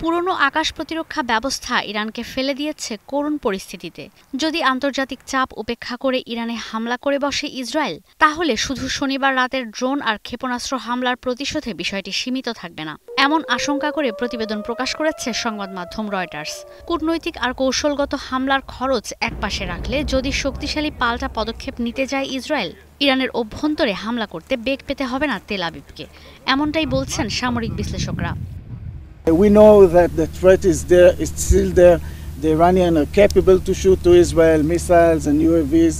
পুরনো আকাশ প্রতিরক্ষা ব্যবস্থা ইরানকে ফেলে দিয়েছে করুণ পরিস্থিতিতে। যদি আন্তর্জাতিক চাপ উপেক্ষা করে ইরানে হামলা করে বসে ইসরায়েল, তাহলে শুধু শনিবার রাতের ড্রোন আর ক্ষেপণাস্ত্র হামলার প্রতিশোধে বিষয়টি সীমিত থাকবে না, এমন আশঙ্কা করে প্রতিবেদন প্রকাশ করেছে সংবাদ মাধ্যম রয়টার্স। কূটনৈতিক আর কৌশলগত হামলার খরচ একপাশে রাখলে যদি শক্তিশালী পাল্টা পদক্ষেপ নিতে যায় ইসরায়েল, ইরানের অভ্যন্তরে হামলা করতে বেগ পেতে হবে না তেল আবিবকে, এমনটাই বলছেন সামরিক বিশ্লেষকরা। We know that the threat is there, it's still there. The Iranians are capable to shoot to Israel missiles and UAVs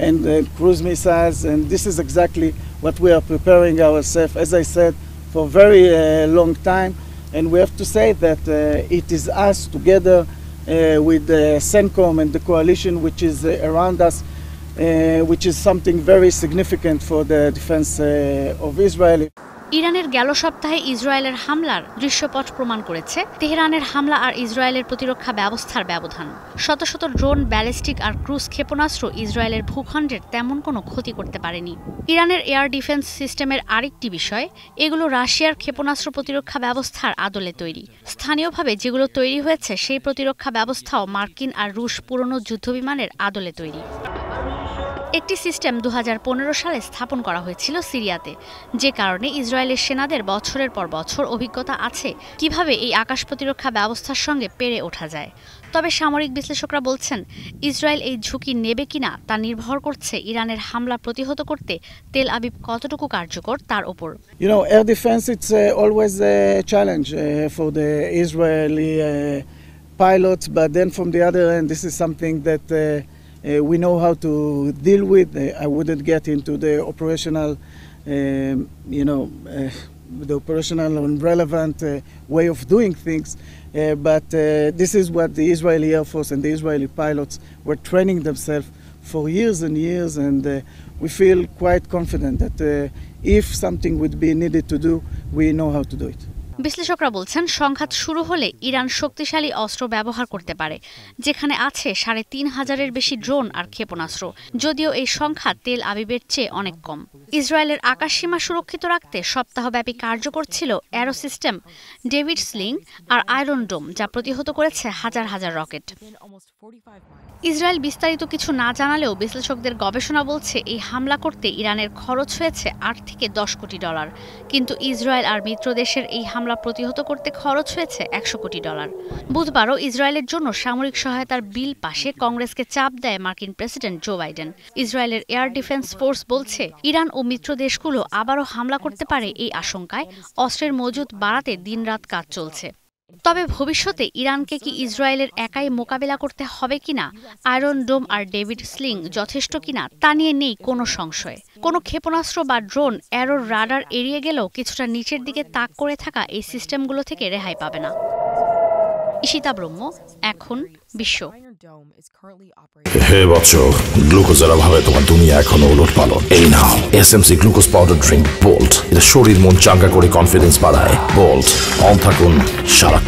and cruise missiles, and this is exactly what we are preparing ourselves, as I said, for a very long time. And we have to say that it is us together with CENTCOM and the coalition which is around us, which is something very significant for the defense of Israel. ইরানের গেল সপ্তাহে ইসরায়েলের হামলার দৃশ্যপট প্রমাণ করেছে তেহরানের হামলা আর ইসরায়েলের প্রতিরক্ষা ব্যবস্থার ব্যবধান। শত শত ড্রোন, ব্যালিস্টিক আর ক্রুজ ক্ষেপণাস্ত্র ইসরায়েলের ভূখণ্ডের তেমন কোনো ক্ষতি করতে পারেনি। ইরানের এয়ার ডিফেন্স সিস্টেমের আরেকটি বিষয়, এগুলো রাশিয়ার ক্ষেপণাস্ত্র প্রতিরক্ষা ব্যবস্থার আদলে তৈরি। স্থানীয়ভাবে যেগুলো তৈরি হয়েছে সেই প্রতিরক্ষা ব্যবস্থাও মার্কিন আর রুশ পুরনো যুদ্ধবিমানের আদলে তৈরি। একটি সিস্টেম 2015 সালে স্থাপন করা হয়েছিল সিরিয়াতে, যে কারণে ইসরায়েলের সেনাদের বছরের পর বছর অভিজ্ঞতা আছে কিভাবে এই আকাশ প্রতিরক্ষা ব্যবস্থার সঙ্গে পেরে ওঠা যায়। তবে সামরিক বিশ্লেষকরা বলছেন, ইসরায়েল এই ঝুঁকি নেবে কিনা তা নির্ভর করছে ইরানের হামলা প্রতিহত করতে তেল আবিব কতটুকু কার্যকর তার উপর। You know, air defense it's always a challenge for the Israeli pilots, but then from the other end, this is something that we know how to deal with. I wouldn't get into the operational, the operational and relevant way of doing things, but this is what the Israeli Air Force and the Israeli pilots were training themselves for years and years, and we feel quite confident that if something would be needed to do, we know how to do it. বিশ্লেষকরা বলছেন, সংঘাত শুরু হলে Iran শক্তিশালী অস্ত্র ব্যবহার করতে পারে, যেখানে আছে 3,500-এর বেশি ড্রোন আর ক্ষেপণাস্ত্র, যদিও এই সংখ্যা তেল আবিবের চেয়ে অনেক কম। ইসরায়েলের আকাশসীমা সুরক্ষিত রাখতে সপ্তাহব্যাপী কার্যকর ছিল অ্যারো সিস্টেম, ডেভিড স্লিং আর আয়রন ডোম, যা প্রতিহত করেছে হাজার হাজার রকেট। ইসরায়েল বিস্তারিত কিছু না জানালেও বিশ্লেষকদের গবেষণা বলছে এই হামলা করতে ইরানের খরচ হয়েছে $8 থেকে $10 কোটি, কিন্তু ইসরায়েল আর মিত্র দেশের এই হামলা প্রতিহত করতে খরচ হয়েছে $100 কোটি। বুধবারও ইসরায়েলের জন্য সামরিক সহায়তার বিল পাশে কংগ্রেসকে চাপ দেয় মার্কিন প্রেসিডেন্ট জো বাইডেন। ইসরায়েলের এয়ার ডিফেন্স ফোর্স বলছে, ইরান ও মিত্র দেশগুলো আবারও হামলা করতে পারে এই আশঙ্কায় অস্ত্রের মজুত বাড়াতে দিনরাত কাজ চলছে। তবে ভবিষ্যতে ইরানকে কি ইসরায়েলের একাই মোকাবিলা করতে হবে কিনা, আয়রন ডোম আর ডেভিড স্লিং যথেষ্ট কিনা তা নিয়ে নেই কোনো সংশয়। কোনো ক্ষেপণাস্ত্র বা ড্রোন অ্যারোর রাডার এড়িয়ে গেলেও কিছুটা নিচের দিকে তাক করে থাকা এই সিস্টেমগুলো থেকে রেহাই পাবে না। ঈশিতা ব্রহ্ম, এখন বিশ্ব। হে বৎস, গ্লুকোজের অভাবে তোমার দুনিয়া এখনো ওলটপালট। এই নাও SMC glucose powder drink bolt. এটা শরীর মন চাঙ্গা করে কনফিডেন্স বাড়ায়। বোল্ট, অন থাকুন সারাক্ষণ।